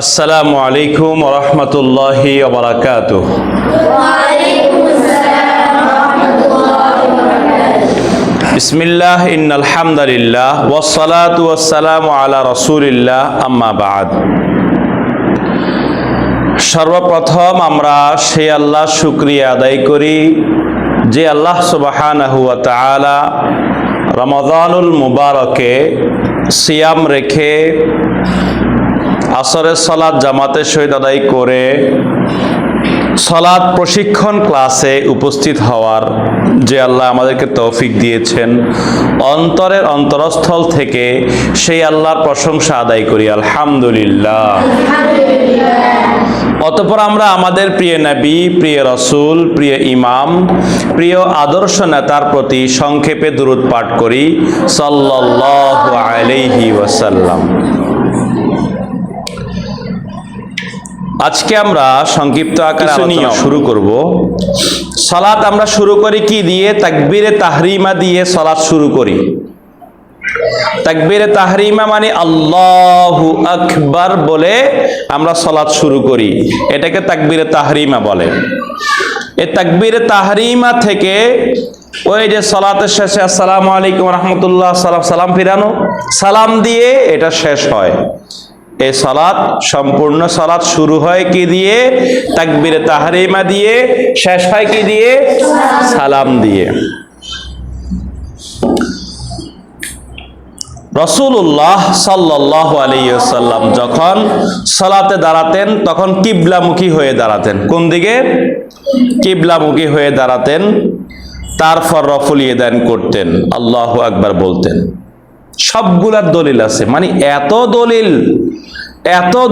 আসসালামু আলাইকুম ওয়া রাহমাতুল্লাহি ওয়া বারাকাতুহু। বিসমিল্লাহ ইন্নাল হামদুলিল্লাহ ওয়াস সালাতু ওয়াস সালামু আলা রাসূলিল্লাহ আম্মা বা'দ। সর্বপ্রথম আমরা সেই আল্লাহর শুকরিয়া আদায় করি যে আল্লাহ সুবহানাহু ওয়া তাআলা রমাদানুল মুবারকে সিয়াম রেখে আসরের সালাত জামাতের সহিত আদায় করে সালাত প্রশিক্ষণ ক্লাসে উপস্থিত হওয়ার যে আল্লাহ আমাদেরকে তৌফিক দিয়েছেন, অন্তরের অন্তরস্থল থেকে সেই আল্লাহর প্রশংসা আদায় করি আলহামদুলিল্লাহ। অতঃপর আমরা আমাদের প্রিয় নবী, প্রিয় রাসূল, প্রিয় ইমাম, প্রিয় আদর্শ নেতার প্রতি সংক্ষেপে দুরূদ পাঠ করি সাল্লাল্লাহু আলাইহি ওয়াসাল্লাম। আজকে আমরা সংক্ষিপ্ত আকারে আলোচনা শুরু করব। সালাত আমরা শুরু করি কি দিয়ে? তাকবীরে তাহরিমা দিয়ে সালাত শুরু করি। তাকবীরে তাহরিমা মানে আল্লাহু আকবার বলে আমরা সালাত শুরু করি, এটাকে তাকবীরে তাহরিমা বলে। এই তাকবীরে তাহরিমা থেকে ওই যে সালাতের শেষে আসসালামু আলাইকুম ওয়া রাহমাতুল্লাহ সালাম ফিরানো, সালাম দিয়ে এটা শেষ হয়। এই সালাত, সম্পূর্ণ সালাত শুরু হয় কি দিয়ে? তাকবীরে তাহরিমা দিয়ে, শেষ হয় কি দিয়ে? সালাম দিয়ে। রাসূলুল্লাহ সাল্লাল্লাহু আলাইহি ওয়াসাল্লাম যখন সালাতে দাঁড়াতেন তখন কিবলামুখী হয়ে দাঁড়াতেন। কোন দিকে? কিবলামুখী হয়ে দাঁড়াতেন। তারপর রফুল ইয়াদাইন করতেন, আল্লাহু আকবার বলতেন। সবগুলার দলিল আছে, মানে এত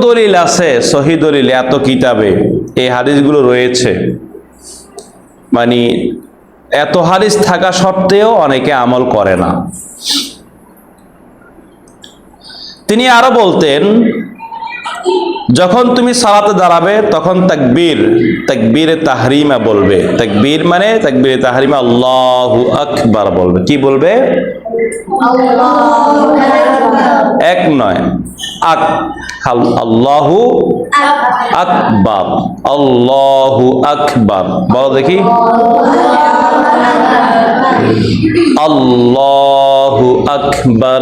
দলিল আছে, সহিহ দলিল এত কিতাবে এই হাদিসগুলো রয়েছে। মানে এত হাদিস থাকা সত্ত্বেও অনেকে আমল করে না। তিনি আরো বলতেন, যখন তুমি সালাতে দাঁড়াবে তখন তাকবীরে তাহরিমা বলবে। তাকবীর মানে তাকবীরে তাহরিমা আল্লাহু আকবার বলবে। কি বলবে? এক নয়, আল্লাহু আকবার, আল্লাহু আকবার বলো দেখি। আল্লাহু আকবার।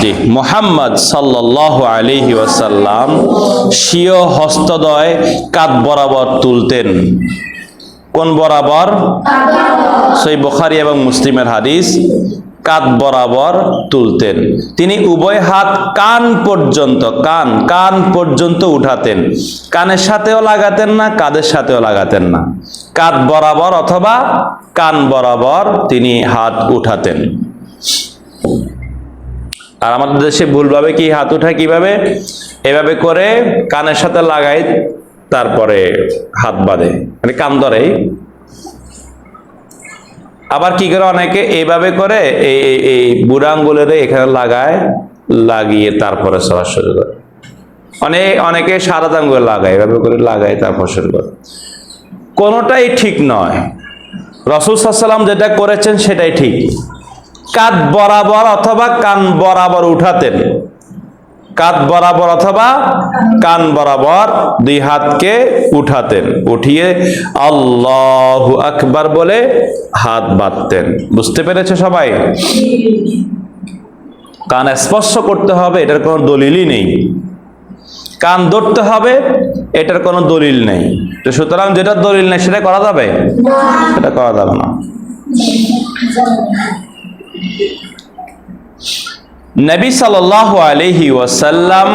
জি, মুহাম্মদ সাল্লাল্লাহু আলাইহি ওয়াসাল্লাম স্বীয় হস্তদ্বয় কাঁধ বরাবর তুলতেন। কোন বরাবর? সহিহ বুখারী এবং মুসলিমের হাদিস। কাঁধ বরাবর তুলতেন। তিনি উভয় হাত কান পর্যন্ত উঠাতেন। কানের সাথেও লাগাতেন না, কাঁধের সাথেও লাগাতেন না। কাঁধ বরাবর অথবা কান বরাবর তিনি হাত উঠাতেন। আর আমাদের দেশে ভুলভাবে কি হাত উঠায় কিভাবে? এভাবে করে কানের সাথে লাগাই, তারপরে হাত বাঁধে, মানে কান ধরে। আবার কি করে অনেকে এইভাবে করে এই বুড়া আঙ্গুলের এখানে লাগিয়ে তারপরে সালাত শুরু করে। অনেকে সারা আঙ্গুলে লাগায়, এভাবে করে লাগায় তারপর শুরু করে। কোনোটাই ঠিক নয়। রাসূল সাল্লাল্লাহু আলাইহি ওয়াসাল্লাম যেটা করেছেন সেটাই ঠিক। কাঁধ বরাবর অথবা কান বরাবর উঠাতেন। কাঁধ বরাবর অথবা কান বরাবর দুই হাতকে উঠাতেন, উঠিয়ে আল্লাহু আকবার বলে হাত বাঁধতেন। বুঝতে পেরেছে সবাই? কান স্পর্শ করতে হবে এটার কোনো দলিলই নেই। কান ধরতে হবে এটার কোনো দলিল নেই। তো সুতরাং যেটা দলিল নেই সেটা করা যাবে? সেটা করা যাবে না। নবী সাল্লাল্লাহু আলাইহি ওয়াসাল্লাম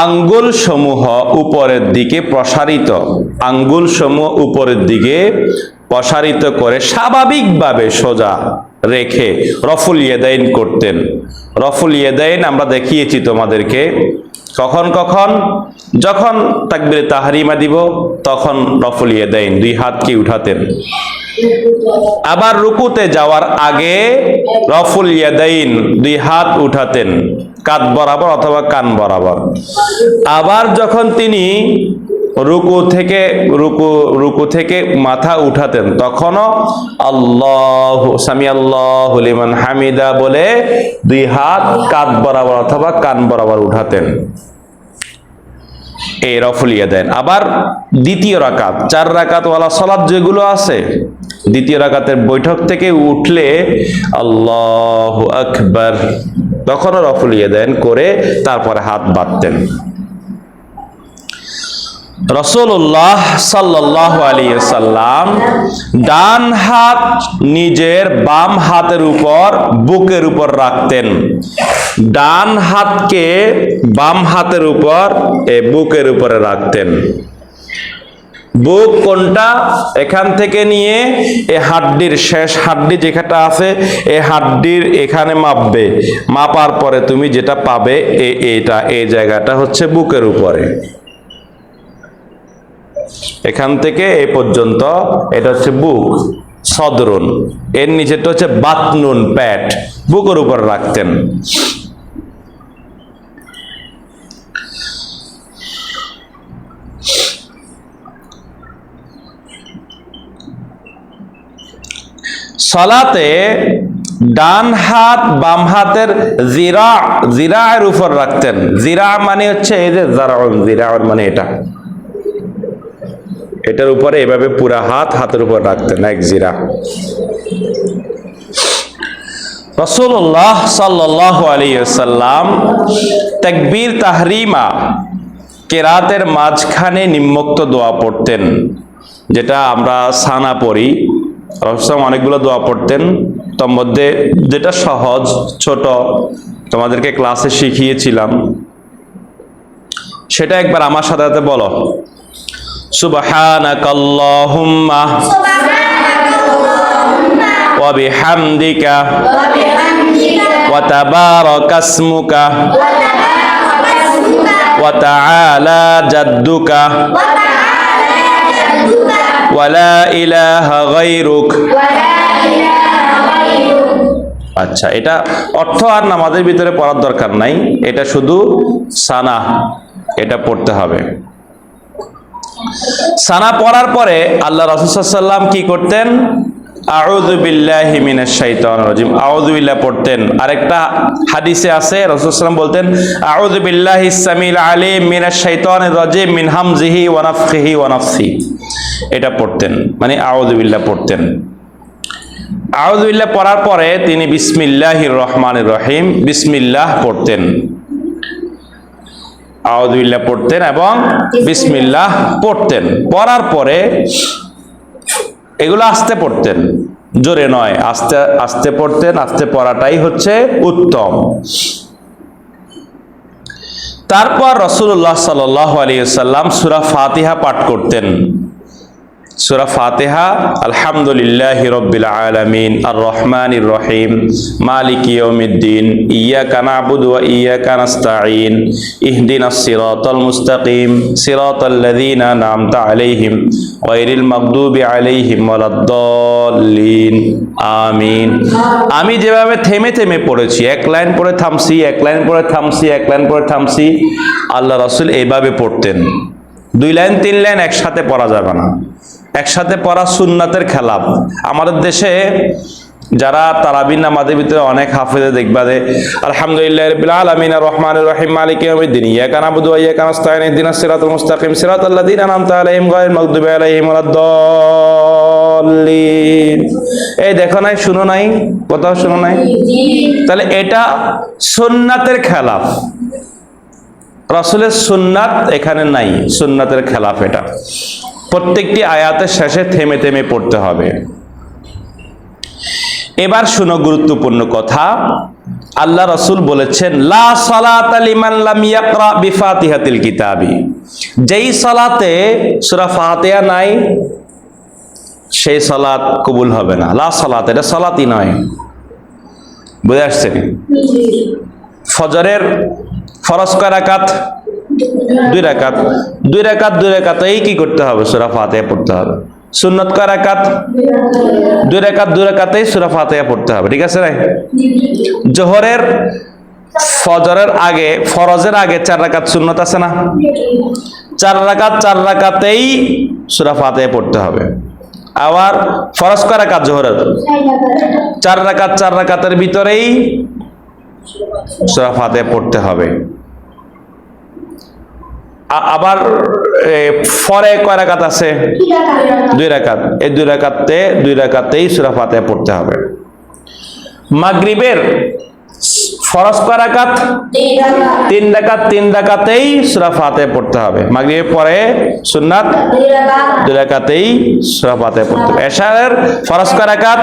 আঙ্গুল সমূহ উপরের দিকে প্রসারিত করে স্বাভাবিকভাবে সোজা রেখে রফুল ইয়াদাইন করতেন। রফুল ইয়াদাইন আমরা দেখিয়েছি তোমাদেরকে। কখন যখন তাকবীরে তাহরিমা দিব তখন রফুল ইয়াদাইন দুই হাতকে উঠাতেন। আবার রুকুতে যাওয়ার আগে রফুল ইয়াদাইন দুই হাত উঠাতেন, কাঁধ বরাবর অথবা কান বরাবর। আবার যখন তিনি রুকু থেকে মাথা উঠাতেন, তখনও আল্লাহু সামি আল্লাহু লিমান হামিদা বলে দুই হাত কাঁধ বরাবর অথবা কান বরাবর উঠাতেন, এই রফুল ইয়াদাইন। আবার দ্বিতীয় রাকাত, 4 রাকাত ওয়ালা সালাত যেগুলো আছে, দ্বিতীয় রাকাতের বৈঠক থেকে উঠলে আল্লাহু আকবার, তখনও রফুল ইয়াদাইন করে তারপরে হাত বাঁধতেন। রাসূলুল্লাহ সাল্লাল্লাহু আলাইহি ওয়াসাল্লাম ডান হাত নিজের বাম হাতের উপর বুকের উপর রাখতেন, ডান হাতকে বাম হাতের উপর বুকের উপরে রাখতেন। বুক কোনটা? এখান থেকে নিয়ে এই হাড্ডির শেষ হাড্ডি যেখানটা আছে এই হাড্ডির এখানে মাপবে, মাপার পরে তুমি যেটা পাবে এই জায়গাটা হচ্ছে বুকের উপরে, এখান থেকে এই পর্যন্ত এটা হচ্ছে বুক সদরুন, এর নিচেটা হচ্ছে বাতনুন পেট, বুকের উপর রাখতেন। সালাতে ডান হাত বাম হাতের জিরার উপর রাখতেন। জিরা মানে হচ্ছে এই যে জিরা মানে এটার উপরে এভাবে পুরা হাতের উপর রাখতেন, এক জিরা। রাসূলুল্লাহ সাল্লাল্লাহু আলাইহি ওয়াসাল্লাম তাকবীর তাহরিমা কেরাতের মাঝখানে নিম্নোক্ত দোয়া পড়তেন, যেটা আমরা সানা পড়ি। রাসূলুল্লাহ অনেকগুলো দোয়া পড়তেন, তার মধ্যে যেটা সহজ ছোট তোমাদেরকে ক্লাসে শিখিয়েছিলাম, সেটা একবার আমার সাথে বলো। সুবহানাকাল্লাহুম্মা ওয়া বিহামদিকা ওয়া তাবারাকাসমুকা ওয়া তাআলা জাদ্দুকা ওয়া লা ইলাহা গায়রুক। আচ্ছা, এটা অর্থ আর নামাজের ভিতরে পড়ার দরকার নাই, এটা শুধু সানা, এটা পড়তে হবে। সানা পড়ার পরে আল্লাহ রাসূল সাল্লাল্লাহু আলাইহি ওয়াসাল্লাম কি করতেন? আউযু বিল্লাহি মিনাশ শাইতানির রাজিম, আউযু বিল্লাহ পড়তেন। আরেকটা হাদিসে আছে রাসূল সাল্লাল্লাহু আলাইহি ওয়াসাল্লাম বলতেন আউযু বিল্লাহিস সামিল আলিম মিনাশ শাইতানির রাজিম মিন হামজিহি ওয়া নাফখিহি ওয়া নাফসি, এটা পড়তেন, মানে আউযু বিল্লাহ পড়তেন। আউযু বিল্লাহ পড়ার পরে তিনি বিসমিল্লাহির রহমানির রহিম বিসমিল্লাহ পড়তেন, আউযু বিল্লাহ পড়তেন এবং বিসমিল্লাহ পড়তেন। পড়ার পরে এগুলো আস্তে পড়তেন, জোরে নয়, আস্তে আস্তে পড়তেন, আস্তে পড়াটাই হচ্ছে উত্তম। তারপর রাসূলুল্লাহ সাল্লাল্লাহু আলাইহি ওয়াসাল্লাম সূরা ফাতিহা পাঠ করতেন। সূরা ফাতিহা আলহামদুলিল্লাহি রাব্বিল আলামিন আর রহমানির রহিম মালিকি ইয়াউমিদ্দিন ইয়্যাকা না'বুদু ওয়া ইয়্যাকা নাস্তাঈন ইহদিনাস সিরাতাল মুস্তাকিম সিরাতাল্লাযীনা আন'আমতা আলাইহিম গায়রিল মাগদুবি আলাইহিম ওয়ালাদ-দাল্লিন আমিন। আমি যেভাবে থেমে থেমে পড়েছি, এক লাইন পড়ে থামছি, এক লাইন পড়ে থামছি, এক লাইন পড়ে থামছি, আল্লাহ রাসূল এইভাবে পড়তেন। 2 লাইন 3 লাইন একসাথে পড়া যাবে না, একসাথে পড়া সুন্নাতের খেলাফ। আমাদের দেশে যারা তারাবি নামাজের ভিতরে অনেক হাফেজে দেখবা যে আলহামদুলিল্লাহি রাব্বিল আলামিন আর রহমানির রহিম মালিকি ইয়াউমিদ্দিন ইয়্যাকা না'বুদু ওয়া ইয়্যাকা নাস্তাঈন ইহদিনাস সিরাতাল মুস্তাকিম সিরাতাল্লাযীনা আন'আমতা আলাইহিম গায়রিল মাগদুবি আলাইহিম ওয়ালাদ-দাল্লিন, এই দেখো নাই, শুনো নাই, কোথাও শুনো নাই? তাহলে এটা সুন্নাতের খেলাফ, রাসূলের সুন্নাত এখানে নাই, সুন্নাতের খেলাফ এটা। প্রত্যেকটি আয়াতের শেষে থেমে থেমে পড়তে হবে। এবার শুনো গুরুত্বপূর্ণ কথা, আল্লাহ রাসূল বলেছেন লা সালাতা লিমান লাম ইয়াকরা বিফাতিহাতিল কিতাবি, যেই সালাতে সূরা ফাতিহা নাই সেই সালাত কবুল হবে না। লা সালাত, এটা সালাতই নয়, বুঝে আসছে? ফজরের ফরজ কয় রাকাত? 2 রাকাত, 2 রাকাত 2 রাকাতেই কি করতে হবে? সূরা ফাতিহা পড়তে হবে। সুন্নত কয় রাকাত? 2 রাকাত 2 রাকাতেই সূরা ফাতিহা পড়তে হবে, ঠিক আছে না? জোহরের ফজরের আগে, ফরজের আগে 4 রাকাত সুন্নত আছে না? 4 রাকাতেই সূরা ফাতিহা পড়তে হবে। আবার ফরজ কয় রাকাত জোহরের? 4 রাকাতের ভিতরেই সূরা ফাতিহা পড়তে হবে। আবার পরে কয় রাকাত আছে? 2 রাকাত। এই 2 রাকাতেই সূরা ফাতিহা পড়তে হবে। মাগরিবের ফরজ কয় রাকাত? 3 রাকাতেই সূরা ফাতিহা পড়তে হবে। মাগরিবের পরে সুন্নাত 2 রাকাতেই সূরা ফাতিহা পড়তে হবে। এশারের ফরজ কয় রাকাত?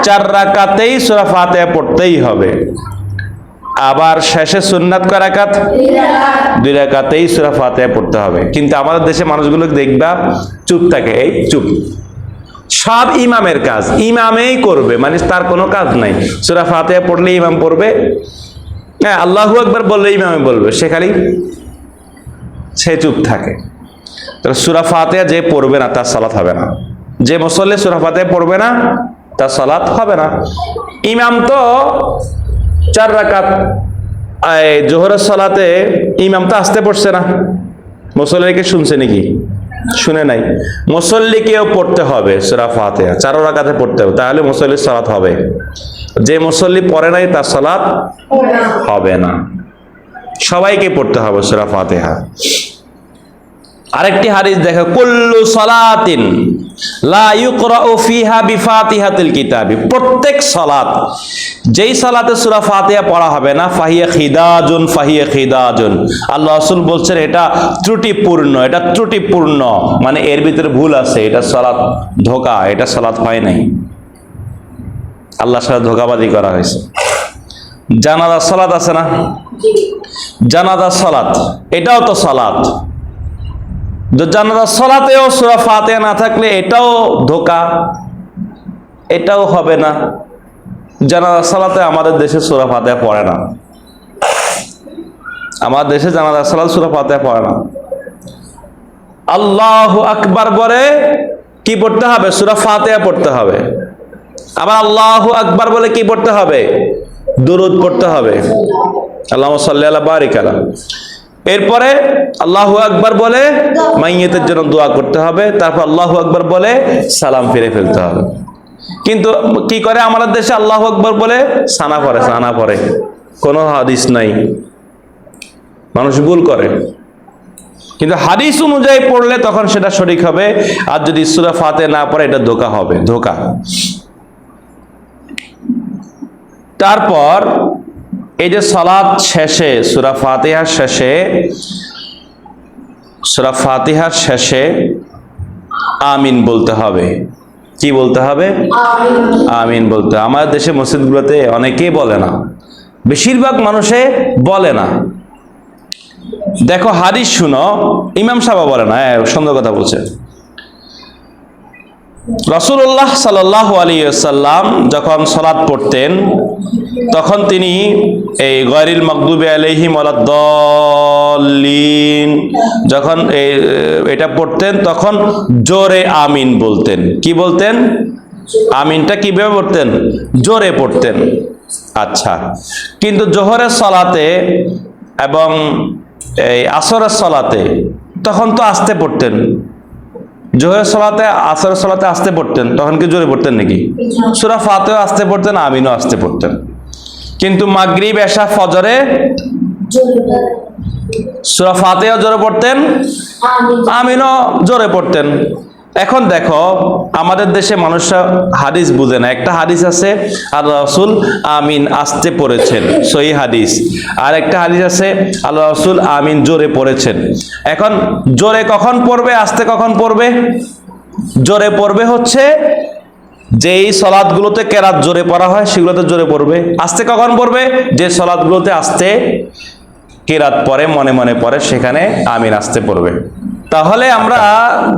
4 রাকাতেই সূরা ফাতিহা পড়তেই হবে। আবার শেষে সুন্নাত কয় রাকাত? 2 রাকাতেই সূরা ফাতিহা পড়তে হবে। কিন্তু আমাদের দেশে মানুষগুলো দেখবা চুপ থাকে, এই চুপ, সব ইমামের কাজ, ইমামেই করবে, মানে তার কোনো কাজ নাই। সূরা ফাতিহা পড়লে ইমাম পড়বে, হ্যাঁ আল্লাহু আকবার বললে ইমামে বলবে, সে চুপ থাকে। তাহলে সূরা ফাতিহা যে পড়বে না তার সালাত হবে না। যে মুসল্লি সূরা ফাতিহা পড়বে না তার সালাত হবে না। ইমাম তো 4 রাকাত জোহরের সালাতে ইমাম তো আসতে পড়ছে না, মুসল্লিকে শুনছে নাকি? শুনে নাই। মুসল্লিকেও পড়তে হবে সূরা ফাতিহা, 4 রাকাতে পড়তে হবে, তাহলে মুসল্লির সালাত হবে। যে মুসল্লি পড়ে নাই তার সালাত হবে না। সবাইকে পড়তে হবে সূরা ফাতিহা। আরেকটি হাদিস দেখো, কুল্লু সালাতিন লা ইউকরাউ ফিহা বিফাতিহাতিল কিতাবি, প্রত্যেক সালাত যেই সালাতে সূরা ফাতিহা পড়া হবে না, ফাহিয়া খিদাজুন, আল্লাহ রাসূল বলছেন এটা ত্রুটিপূর্ণ, মানে এর ভিতরে ভুল আছে, এটা সালাত ধোঁকা, এটা সালাত হয় নাই, আল্লাহর সাথে ধোঁকাবাজি করা হয়েছে। জানাজার সালাত আছে না? জানাজার সালাত এটাও তো সালাত। জানাজার সালাতেও সূরা ফাতিহা না থাকলে এটাও ধোঁকা, এটাও হবে না। জানাজার সালাতে আমাদের দেশে সূরা ফাতিহা পড়ে না, আমাদের দেশে জানাজার সালাত সূরা ফাতিহা পড়ে না। আল্লাহু আকবার বলে কি পড়তে হবে? সূরা ফাতিহা পড়তে হবে। আবার আল্লাহু আকবার বলে কি পড়তে হবে? দুরূদ পড়তে হবে, আল্লাহুম্মা সাল্লি আলা বারিক আলা। এরপরে আল্লাহু আকবার বলে মাইয়িতের জন্য দোয়া করতে হবে, তারপর আল্লাহু আকবার বলে সালাম ফিরে ফেলতে হবে। কিন্তু কি করে আমাদের দেশে? আল্লাহু আকবার বলে সানা পড়ে, কোনো হাদিস নাই, মানুষ ভুল করে। কিন্তু হাদিস অনুযায়ী পড়লে তখন সেটা সঠিক হবে, আর যদি সূরা ফাতিহা না পড়ে এটা ধোঁকা হবে, ধোঁকা। তারপর এই যে সালাত শেষে সূরা ফাতিহার শেষে আমিন বলতে হবে। কি বলতে হবে? আমিন বলতে। আমাদের দেশে মসজিদগুলোতে অনেকেই বলে না, বেশিরভাগ মানুষে বলে না। দেখো হাদিস শুনো, ইমাম সাহেব বলে না, সুন্দর কথা বলছে। রাসূলুল্লাহ সাল্লাল্লাহু আলাইহি ওয়াসাল্লাম যখন সালাত পড়তেন তখন তিনি এই গায়রিল মাগদুবি আলাইহিম ওয়ালাদ-দাল্লিন যখন এটা পড়তেন তখন জোরে আমিন বলতেন। কি বলতেন? আমিনটা কিভাবে পড়তেন? জোরে পড়তেন। আচ্ছা, কিন্তু জোহরের সালাতে এবং এই আসরের সালাতে তখন তো আস্তে পড়তেন। জোহরের সালাতে, আসরের সালাতে আস্তে পড়তেন, তখন কি জোরে পড়তেন নাকি? সূরা ফাতিহা আস্তে পড়তেন, আমিনও আস্তে পড়তেন। কিন্তু মাগরিব, এশা, ফজরে সূরা ফাতিহা জোরে পড়তেন, আমিনও জোরে পড়তেন। এখন দেখো আমাদের দেশে মানুষরা হাদিস বুঝে না। একটা হাদিস আছে আল্লাহ রাসূল আমিন আস্তে পড়েছেন, সহিহ হাদিস। আর একটা হাদিস আছে আল্লাহ রাসূল আমিন জোরে পড়েছেন। এখন জোরে কখন পড়বে, আস্তে কখন পড়বে? জোরে পড়বে হচ্ছে যেই সালাতগুলোতে কেরাত জোরে পড়া হয় সেগুলোতে জোরে পড়বে। আস্তে কখন পড়বে? যে সালাতগুলোতে আস্তে কেরাত পড়ে, মনে মনে পড়ে, সেখানে আমিন আস্তে পড়বে। তাহলে আমরা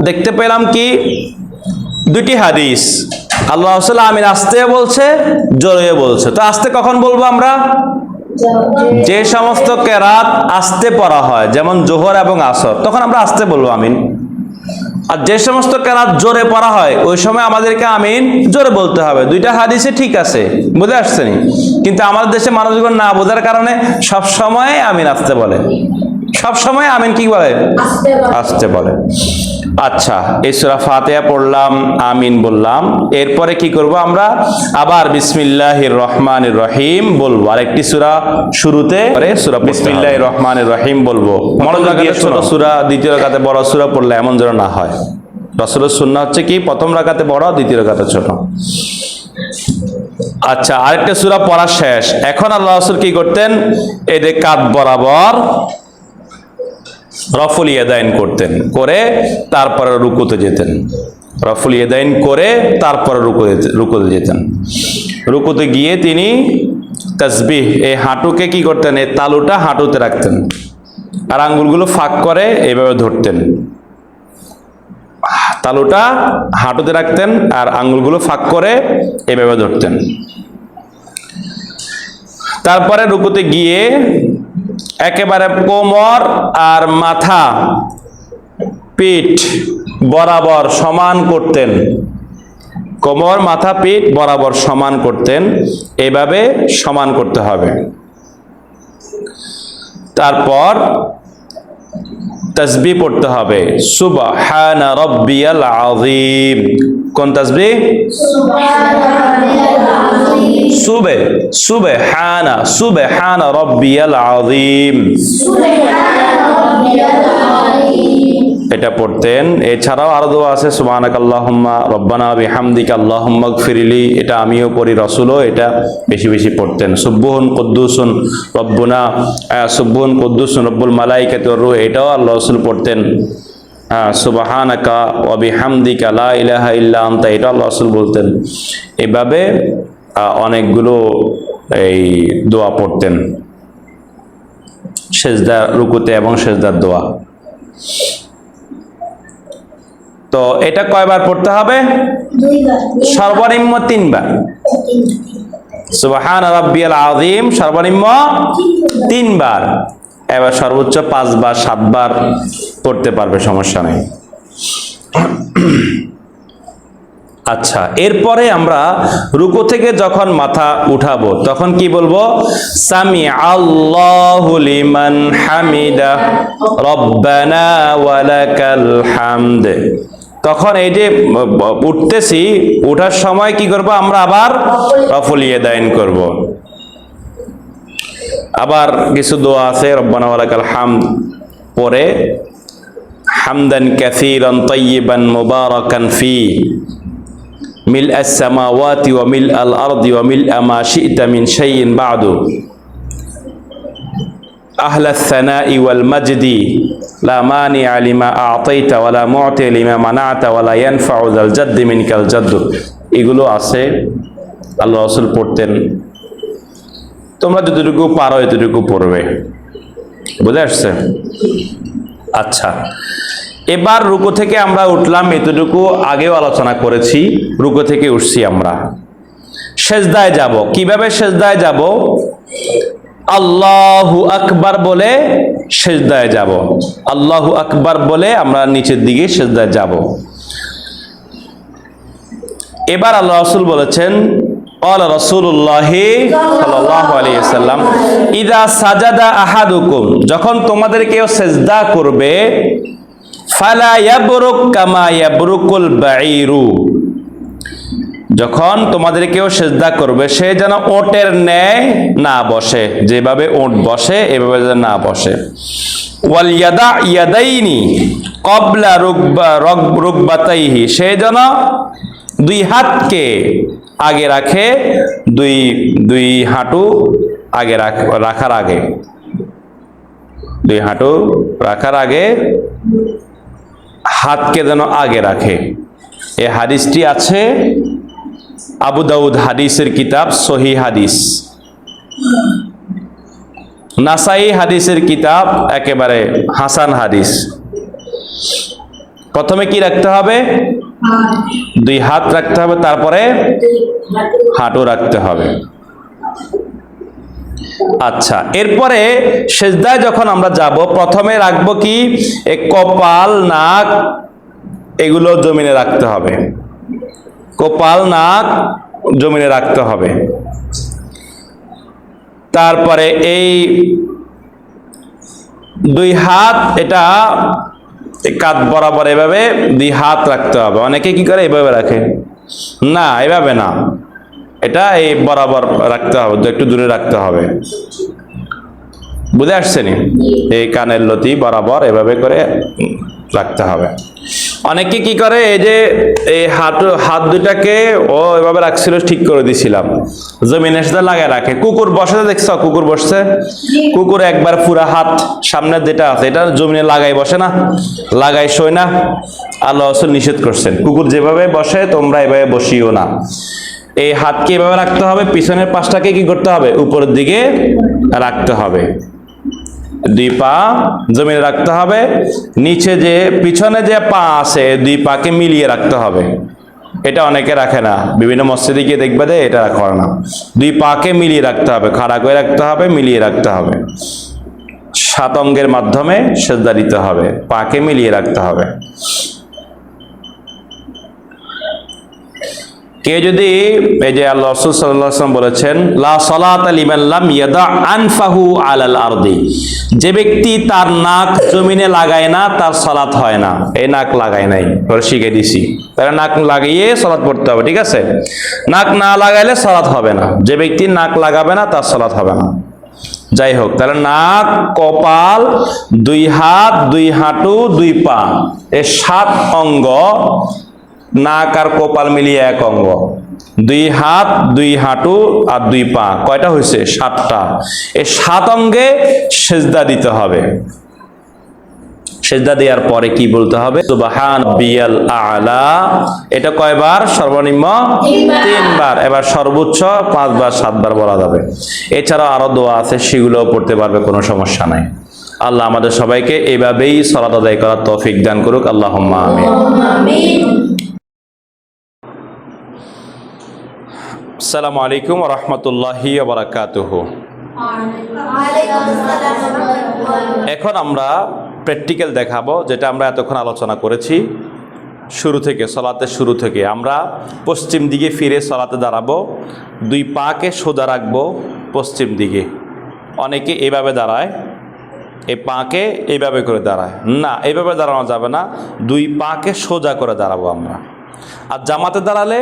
দেখতে পেলাম কি দুটি হাদিস, আল্লাহ রাসূল আমিন আস্তে বলছে, জোরে বলছে। তো আস্তে কখন বলবো আমরা? যে সমস্ত কেরাত আস্তে পড়া হয়, যেমন জোহর এবং আসর, তখন আমরা আস্তে বলবো আমিন। আর যে সমস্ত কেরাত জোরে পড়া হয় ওই সময় আমাদেরকে আমিন জোরে বলতে হবে। দুইটা হাদিসে ঠিক আছে, বুঝে আসছে নি? কিন্তু আমাদের দেশে মানুষজন না বোঝার কারণে সব সময় আমিন আসতে বলে, সব সময় আমিন কি বলে? আসতে বলে। আচ্ছা, এই সূরা ফাতিহা পড়লাম, আমিন বললাম, এরপরে কি করব আমরা? আবার বিসমিল্লাহির রহমানির রহিম বলবো। আরেকটি সূরা শুরুতে সূরা বিসমিল্লাহির রহমানির রহিম বলবো। মনোযোগ দিয়ে ছোট সূরা, দ্বিতীয় রাকাতে বড় সূরা পড়লে এমন যেন না হয়। রাসূলের সুন্নাহ হচ্ছে কি প্রথম রাকাতে বড়, দ্বিতীয় রাকাতে ছোট। আচ্ছা, আরেকটা সূরা পড়া শেষ, এখন আল্লাহ রাসূল কি করতেন? এই যে কাঁধ বরাবর রফুল ইয়াদাইন করতেন, করে তারপরে রুকুতে যেতেন। রফুল ইয়াদাইন করে তারপরে রুকুতে যেতেন। রুকুতে গিয়ে তিনি তাসবিহ, এই হাঁটুকে কি করতেন? এই তালুটা হাঁটুতে রাখতেন আর আঙ্গুলগুলো ফাঁক করে এইভাবে ধরতেন। তালুটা হাঁটুতে রাখতেন আর আঙ্গুলগুলো ফাঁক করে এইভাবে ধরতেন। তারপরে রুকুতে গিয়ে একেবারে কোমর আর মাথা, পিঠ বরাবর সমান করতেন। কোমর, মাথা, পিঠ বরাবর সমান করতেন, এভাবে সমান করতে হবে। তারপর তাসবিহ পড়তে হবে, সুবহানা রাব্বিয়াল আযীম। কোন তাসবিহ? সুবহানা রাব্বিয়াল আযীম, এটা পড়তেন। এছাড়াও আরো দোয়া আছে, সুবহানাকাল্লাহুম্মা রব্বানা বিহামদিকা আল্লাহুম্মা গফিরলি, এটা আমিও পড়ি, রাসূলও এটা বেশি বেশি পড়তেন। সুবহুন কুদ্দুসুন রব্বুনা, সুবহুন কুদ্দুসুন রব্বুল মালাইকাতি ওয়ার রূহ, এটাও আল্লাহ রাসূল পড়তেন। সুবহানাকা ওয়া বিহামদিকা লা ইলাহা ইল্লা আনতা, এটা আল্লাহ রাসূল বলতেন। এভাবে অনেকগুলো এই দোয়া পড়তেন সেজদা, রুকুতে এবং সেজদার দোয়া। তো এটা কয়বার পড়তে হবে? সর্বনিম্ন 3 বার। সুবহান রাব্বিয়াল আযীম সর্বনিম্ন 3 বার, এবার সর্বোচ্চ 5 বার 7 বার পড়তে পারবে, সমস্যা নেই। আচ্ছা, এরপরে আমরা রুকু থেকে যখন মাথা উঠাবো তখন কি বলবো? সামি আল্লাহু লিমান হামিদা রব্বানা ওয়ালাকাল হামদ। তখন এই যে উঠতেছি, উঠার সময় কি করব? আমরা আবার রফুল ইয়াদাইন করব। আবার কিছু দোয়া আছে, রব্বানা ওয়ালাকাল হামদ পরে হামদান কাসীরান তাইয়িবান মুবারাকান ফি মিল আস-সামাওয়াতি ওয়া মিল আল-আরদি ওয়া মিল মা শি'তা মিন শাইইন বা'দু আহলাস সানাই ওয়াল মাজদি লা মানি'a লিমা আ'তাইতা ওয়া লা মু'তি লিমা মানা'তা ওয়া লা ইয়ানফা'ু যাল জাদ্দি মিনকাল জাদ্দু। এগুলো আছে, আল্লাহ রাসূল পড়তেন। তোমরা যতটুকু পারো এতটুকু পড়বে, বুঝে আসছে? আচ্ছা, এবার রুকু থেকে আমরা উঠলাম, এতটুকু আগেও আলোচনা করেছি। রুকু থেকে উঠছি, আমরা সেজদায় যাব। কিভাবে সেজদায় যাব? আল্লাহু আকবার বলে সেজদায় যাব। আল্লাহু আকবার বলে আমরা নিচের দিকে সেজদায় যাব। এবার আল্লাহ রাসূল বলেছেন, ক্বালা রাসূলুল্লাহ সাল্লাল্লাহু আলাইহি ওয়াসাল্লাম, ইযা সাজাদা আহাদুকুম, যখন তোমাদের কেউ সেজদা করবে, ফালা ইয়াবরুক কামা ইয়াবরুকুল বাঈরু, যখন তোমাদের কেউ সেজদা করবে সে যেন ওটের ন্যায় না বসে, যেভাবে ওট বসে এভাবে যেন না বসে। ওয়াল ইয়াদা ইয়াদাইনি ক্বাবলা রুকবাতাইহি, সে যেন 2 হাতকে আগে রাখে, দুই হাঁটু আগে রাখার আগে, 2 হাঁটু রাখার আগে হাতকে যেন আগে রাখে। এই হাদিসটি আছে আবু দাউদ হাদিসের কিতাব সহিহ হাদিস, নাসাই হাদিসের কিতাব একেবারে হাসান হাদিস। প্রথমে কি রাখতে হবে? 2 হাত রাখতে হবে, তারপরে হাঁটু রাখতে হবে। আচ্ছা, এরপরে সেজদায় যখন আমরা যাব প্রথমে রাখবো কি? কপাল, নাক এগুলো জমিনে রাখতে হবে, কপাল নাক জমিনে রাখতে হবে। তারপরে এই 2 হাত, এটা কাঁধ বরাবর এভাবে 2 হাত রাখতে হবে। অনেকে কি করে এভাবে রাখে, না এভাবে না, এটা এই বরাবর রাখতে হবে, একটু দূরে রাখতে হবে। বুঝে আসছে নি? এই কানের লতি বরাবর এভাবে করে রাখতে হবে। অনেকে কি করে, এই যে এই হাত দুটাকে ও এভাবে রাখছিল, ঠিক করে দিছিলাম, জমিনের সাথে লাগায় রাখে। কুকুর বসে, দেখছ কুকুর বসছে, কুকুর একবার পুরা হাত সামনে যেটা আছে এটা জমিনে লাগাই বসে না, লাগাই শোয় না। আল্লাহ রাসূল নিষেধ করছেন, কুকুর যেভাবে বসে তোমরা এভাবে বসিও না। এই হাতকে এভাবে রাখতে হবে, পিছনের পাশটাকে কি করতে হবে, উপরের দিকে রাখতে হবে। 2 পা জমিনে রাখতে হবে, নিচে যে পিছনে যে পা আছে 2 পাকে মিলিয়ে রাখতে হবে। এটা অনেকে রাখে না, বিভিন্ন মসজিদে গিয়ে দেখবে যে এটা করে না। 2 পাকে মিলিয়ে রাখতে হবে, খাড়া করে রাখতে হবে, মিলিয়ে রাখতে হবে। 7 অঙ্গের মাধ্যমে সিজদা দিতে হবে, পাকে মিলিয়ে রাখতে হবে। কে যদি, এই যে আল্লাহ রাসূল সাল্লাল্লাহু আলাইহি ওয়াসাল্লাম বলেছেন, লা সালাতা লিমান লাম ইয়াদা আনফাহু আলাল আরদি, যে ব্যক্তি তার নাক জমিনে লাগায় না তার সালাত হয় না। এই নাক লাগায় নাই, ওরা শিখে দিছি, তারা নাক লাগিয়ে সালাত পড়তে হবে, ঠিক আছে? নাক না লাগাইলে সালাত হবে না। যে ব্যক্তি নাক লাগাবে না তার সালাত হবে না। যাই হোক, তাহলে নাক, কপাল, 2 হাত, 2 হাঁটু, 2 পা, এই 7 অঙ্গ, নাক আর কপাল মিলিয়ে 1 অঙ্গ। 2 হাত, 2 হাঁটু আর 2 পা, কয়টা হয়েছে? 7টা। এই 7 অঙ্গে সিজদা দিতে হবে। সিজদা দেওয়ার পরে কি বলতে হবে? সুবহান রাব্বিয়াল আ'লা। এটা কয়বার? সর্বনিম্ন 3 বার। এবার সর্বোচ্চ 5 বার 7 বার বলা যাবে। এছাড়াও আরো দোয়া আছে, সেগুলোও পড়তে পারবে, কোনো সমস্যা নাই। আল্লাহ আমাদের সবাইকে এইভাবেই সালাত আদায় করার তৌফিক দান করুক। আল্লাহুম্মা আমিন। আসসালামু আলাইকুম ওয়া রাহমাতুল্লাহি ওয়া বারাকাতুহু। এখন আমরা প্র্যাকটিক্যাল দেখাবো, যেটা আমরা এতক্ষণ আলোচনা করেছি। শুরু থেকে, সালাতের শুরু থেকে আমরা পশ্চিম দিকে ফিরে সালাতে দাঁড়াবো, 2 পাকে সোজা রাখবো পশ্চিম দিকে। অনেকে এভাবে দাঁড়ায়, এই পাকে এইভাবে করে দাঁড়ায় না, এইভাবে দাঁড়ানো যাবে না, 2 পাকে সোজা করে দাঁড়াবো আমরা। আর জামাতে দাঁড়ালে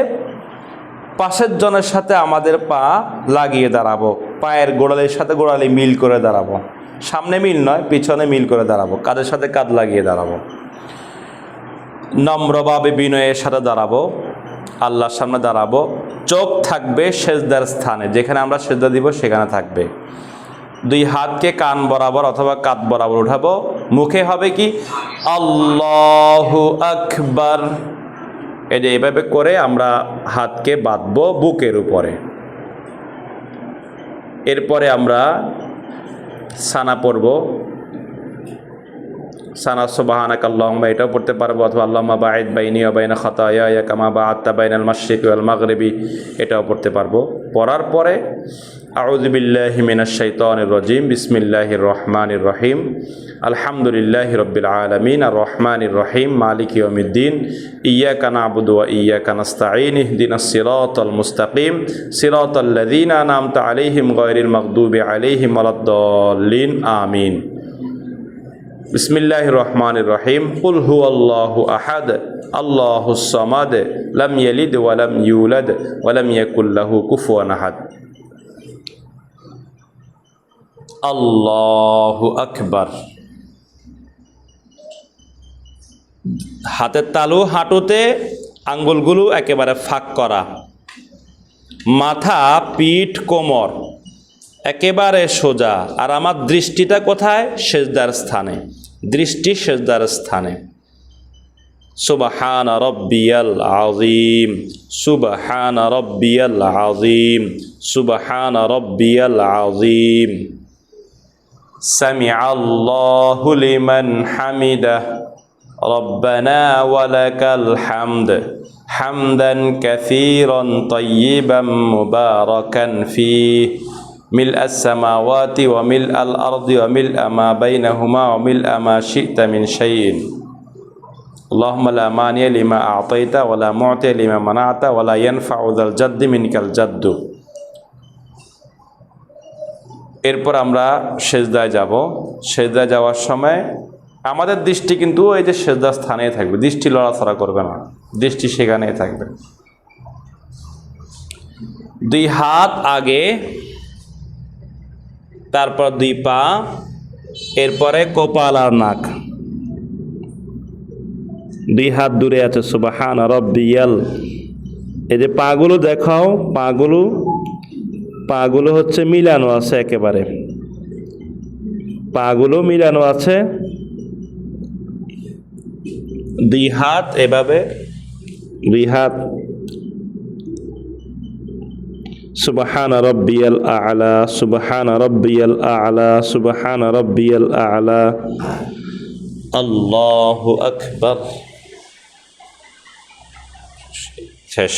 পাশের জনের সাথে আমাদের পা লাগিয়ে দাঁড়াবো, পায়ের গোড়ালির সাথে গোড়ালি মিল করে দাঁড়াবো। সামনে মিল নয়, পিছনে মিল করে দাঁড়াবো, কাঁধের সাথে কাঁধ লাগিয়ে দাঁড়াবো। নম্রভাবে বিনয়ের সাথে দাঁড়াবো, আল্লাহর সামনে দাঁড়াবো। চোখ থাকবে সেজদার স্থানে, যেখানে আমরা সেজদা দিব সেখানে থাকবে। 2 হাতকে কান বরাবর অথবা কাঁধ বরাবর উঠাবো। মুখে হবে কি? আল্লাহু আকবার। এই যে এভাবে করে আমরা হাতকে বাঁধবো বুকের উপরে। এরপরে আমরা সানা পড়ব। সানা সুবহানাকা আল্লাহুম্মা, এটাও পড়তে পারবো, অথবা আল্লাহুম্মা বাঈদ বাইনি ওয়া বাইনা খাতায়ায়া কামা বাআদতা বাইনাল মাশরিকি ওয়াল মাগরিবি, এটাও পড়তে পারবো। পড়ার পরে আউযু বিল্লাহি মিনাশ শাইতানির রাজিম, বিসমিল্লাহির রহমানির রহিম, আলহামদুলিল্লাহি রাব্বিল আলামিন, আর রহমানির রহিম, মালিকি ইয়াউমিদ্দিন, ইয়্যাকা না'বুদু ওয়া ইয়্যাকা নাস্তাঈন, ইহদিনাস সিরাতাল মুস্তাকিম, সিরাতাল লাযীনা আন'আমতা আলাইহিম গায়রিল মাগদুবি আলাইহিম ওয়ালাদ-দাল্লিন, আমিন। বিসমিল্লাহির রহমানির রহিম, কুল হুয়াল্লাহু আহাদ, আল্লাহুস সামাদ, লাম ইয়ালিদ ওয়া লাম ইউলাদ ওয়া লাম ইয়াকুল লাহু কুফুয়ান আহাদ। আল্লাহু আকবার। হাতের তালু হাঁটুতে, আঙ্গুলগুলো একেবারে ফাঁক করা, মাথা, পিঠ, কোমর একেবারে সোজা। আর আমার দৃষ্টিটা কোথায়? সেজদার স্থানে, দৃষ্টি সেজদার স্থানে। সুবহান রাব্বিয়াল আযীম, সুবহান রাব্বিয়াল আযীম, সুবহান রাব্বিয়াল আযীম। সামিআল্লাহু লিমান হামিদাহ, রব্বানা ওয়া লাকাল হামদ, হামদান কাসীরান তাইয়িবান মুবারাকান ফীহি, মিলআস সামাওয়াতি ওয়া মিলআল আরদি ওয়া মিলআ মা বাইনাহুমা ওয়া মিলআ মা শি'তা মিন শাইইন। আল্লাহুম্মা লা মানিয়া লিমা আ'তাইতা ওয়া লা মু'তিয়া লিমা মানা'তা ওয়া লা ইয়ানফা'ু যাল জাদ্দি মিনকাল জাদ্দু। এরপর আমরা সেজদায় যাব। সেজদায় যাওয়ার সময় আমাদের দৃষ্টি কিন্তু এই যে সেজদার স্থানেই থাকবে, দৃষ্টি লড়াচড়া করবে না, দৃষ্টি সেখানেই থাকবে। দুই হাত আগে, তারপর দুই পা, এরপরে কপাল আর নাক। দুই হাত দূরে আছে সুবহান রাব্বিয়াল। এই যে পাগুলো দেখাও, পাগুলো হচ্ছে মিলানো আছে, একেবারে পাগুলো মিলানো আছে। দুই হাত এভাবে, দুই হাত সুবহান রাব্বিয়াল আ'লা, সুবহান রাব্বিয়াল আ'লা, সুবহান রাব্বিয়াল আ'লা, আল্লাহু আকবার। শেষ।